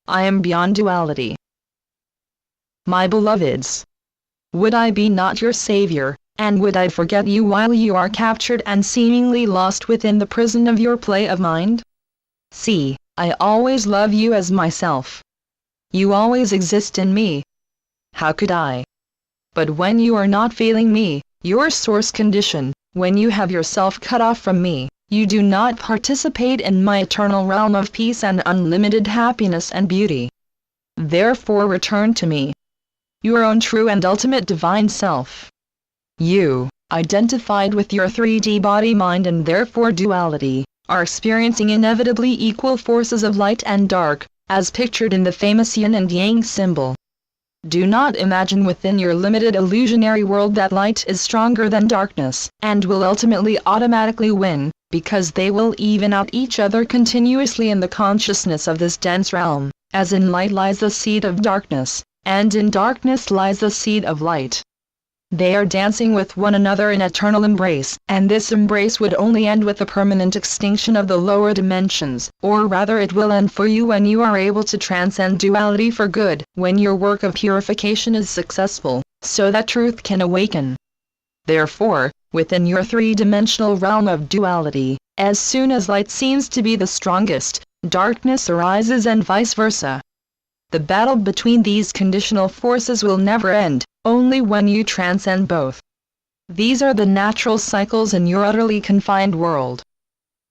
I am beyond duality. My beloveds, would I be not your Savior, and would I forget you while you are captured and seemingly lost within the prison of your play of mind? See, I always love you as myself. You always exist in me. How could I? But when you are not feeling me, your source condition, when you have yourself cut off from me, you do not participate in my eternal realm of peace and unlimited happiness and beauty. Therefore return to me, your own true and ultimate divine self. You, identified with your 3D body mind and therefore duality, are experiencing inevitably equal forces of light and dark, as pictured in the famous yin and yang symbol. Do not imagine within your limited illusionary world that light is stronger than darkness, and will ultimately automatically win, because they will even out each other continuously in the consciousness of this dense realm, as in light lies the seed of darkness, and in darkness lies the seed of light. They are dancing with one another in eternal embrace, and this embrace would only end with the permanent extinction of the lower dimensions, or rather it will end for you when you are able to transcend duality for good, when your work of purification is successful, so that truth can awaken. Therefore, within your three-dimensional realm of duality, as soon as light seems to be the strongest, darkness arises and vice versa. The battle between these conditional forces will never end, only when you transcend both. These are the natural cycles in your utterly confined world.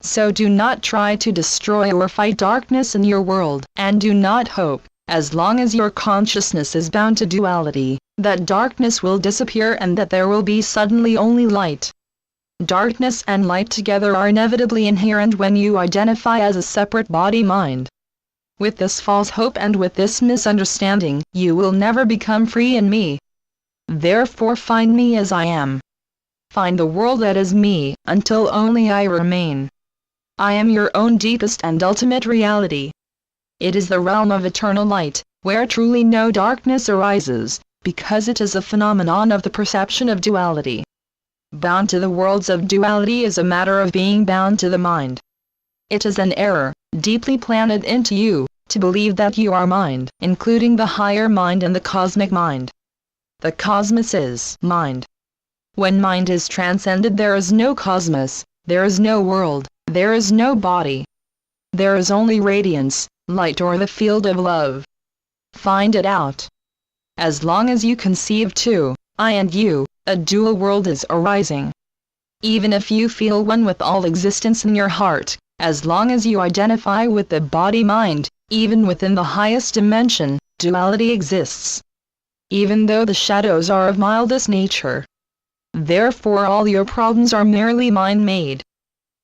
So do not try to destroy or fight darkness in your world, and do not hope, as long as your consciousness is bound to duality, that darkness will disappear and that there will be suddenly only light. Darkness and light together are inevitably inherent when you identify as a separate body-mind. With this false hope and with this misunderstanding, you will never become free in me. Therefore find me as I am. Find the world that is me, until only I remain. I am your own deepest and ultimate reality. It is the realm of eternal light, where truly no darkness arises, because it is a phenomenon of the perception of duality. Bound to the worlds of duality is a matter of being bound to the mind. It is an error, deeply planted into you, to believe that you are mind, including the higher mind and the cosmic mind. The cosmos is mind. When mind is transcended, there is no cosmos, there is no world, there is no body. There is only radiance, light, or the field of love. Find it out. As long as you conceive two, I and you, a dual world is arising. Even if you feel one with all existence in your heart, as long as you identify with the body-mind, even within the highest dimension, duality exists. Even though the shadows are of mildest nature. Therefore all your problems are merely mind-made.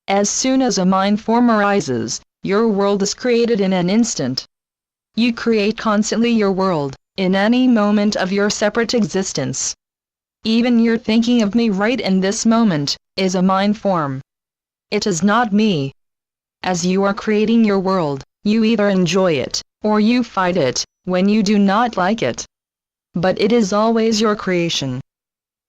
As soon as a mind form arises, your world is created in an instant. You create constantly your world, in any moment of your separate existence. Even your thinking of me right in this moment, is a mind form. It is not me. As you are creating your world, you either enjoy it, or you fight it, when you do not like it. But it is always your creation.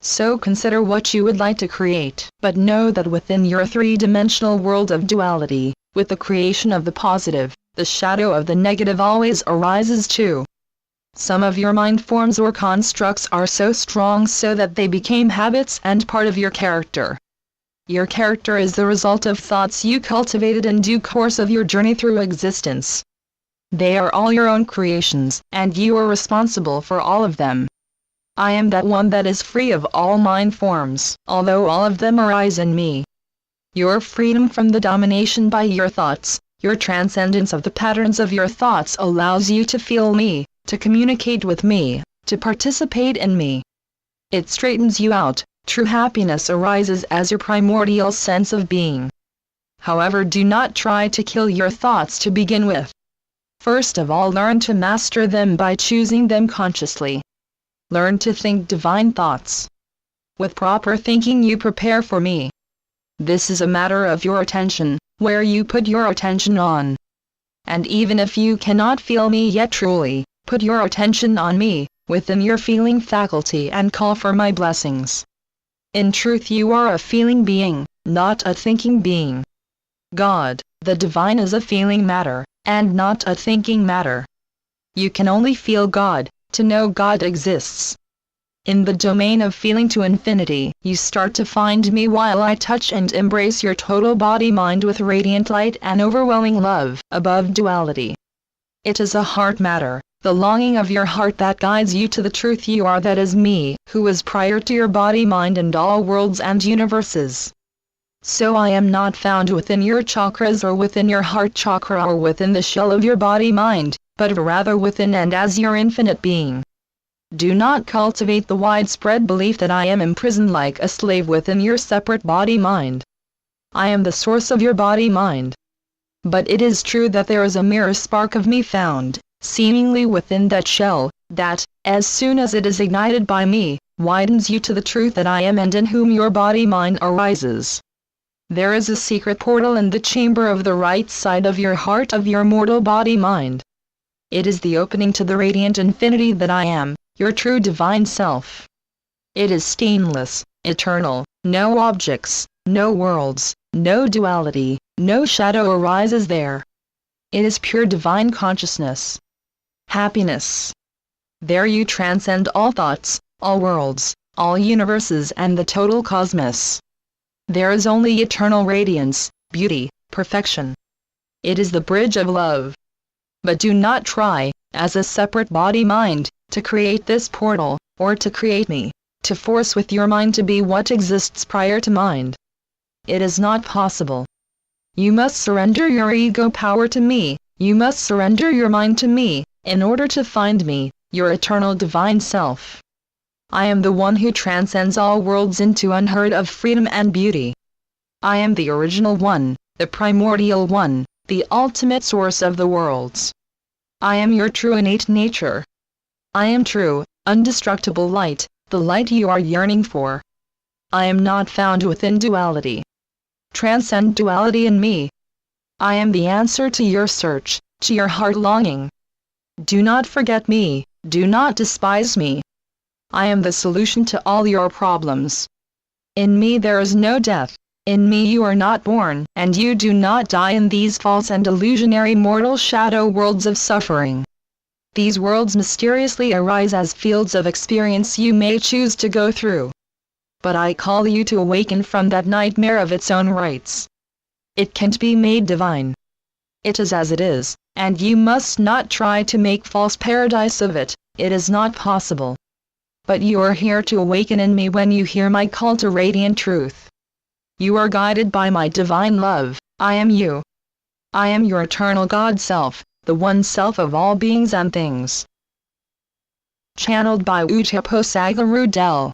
So consider what you would like to create, but know that within your three-dimensional world of duality, with the creation of the positive, the shadow of the negative always arises too. Some of your mind forms or constructs are so strong so that they became habits and part of your character. Your character is the result of thoughts you cultivated in due course of your journey through existence. They are all your own creations, and you are responsible for all of them. I am that one that is free of all mind forms, although all of them arise in me. Your freedom from the domination by your thoughts, your transcendence of the patterns of your thoughts allows you to feel me, to communicate with me, to participate in me. It straightens you out. True happiness arises as your primordial sense of being. However, do not try to kill your thoughts to begin with. First of all, learn to master them by choosing them consciously. Learn to think divine thoughts. With proper thinking you prepare for me. This is a matter of your attention, where you put your attention on. And even if you cannot feel me yet truly, put your attention on me, within your feeling faculty, and call for my blessings. In truth you are a feeling being, not a thinking being. God, the divine, is a feeling matter, and not a thinking matter. You can only feel God, to know God exists. In the domain of feeling to infinity, you start to find me while I touch and embrace your total body-mind with radiant light and overwhelming love, above duality. It is a heart matter, the longing of your heart that guides you to the truth you are, that is me, who is prior to your body-mind and all worlds and universes. So I am not found within your chakras or within your heart chakra or within the shell of your body-mind, but rather within and as your infinite being. Do not cultivate the widespread belief that I am imprisoned like a slave within your separate body-mind. I am the source of your body-mind. But it is true that there is a mirror spark of me found, seemingly within that shell, that, as soon as it is ignited by me, widens you to the truth that I am and in whom your body-mind arises. There is a secret portal in the chamber of the right side of your heart of your mortal body-mind. It is the opening to the radiant infinity that I am, your true divine self. It is stainless, eternal, no objects, no worlds, no duality, no shadow arises there. It is pure divine consciousness. Happiness. There you transcend all thoughts, all worlds, all universes and the total cosmos. There is only eternal radiance, beauty, perfection. It is the bridge of love. But do not try, as a separate body-mind, to create this portal, or to create me, to force with your mind to be what exists prior to mind. It is not possible. You must surrender your ego power to me, you must surrender your mind to me, in order to find me, your eternal divine self. I am the one who transcends all worlds into unheard of freedom and beauty. I am the original one, the primordial one, the ultimate source of the worlds. I am your true innate nature. I am true, indestructible light, the light you are yearning for. I am not found within duality. Transcend duality in me. I am the answer to your search, to your heart longing. Do not forget me, do not despise me. I am the solution to all your problems. In me there is no death, in me you are not born, and you do not die in these false and illusionary mortal shadow worlds of suffering. These worlds mysteriously arise as fields of experience you may choose to go through. But I call you to awaken from that nightmare of its own rights. It can't be made divine. It is as it is, and you must not try to make false paradise of it, it is not possible. But you are here to awaken in me when you hear my call to radiant truth. You are guided by my divine love, I am you. I am your eternal God self, the one self of all beings and things. Channeled by posegga-rudel.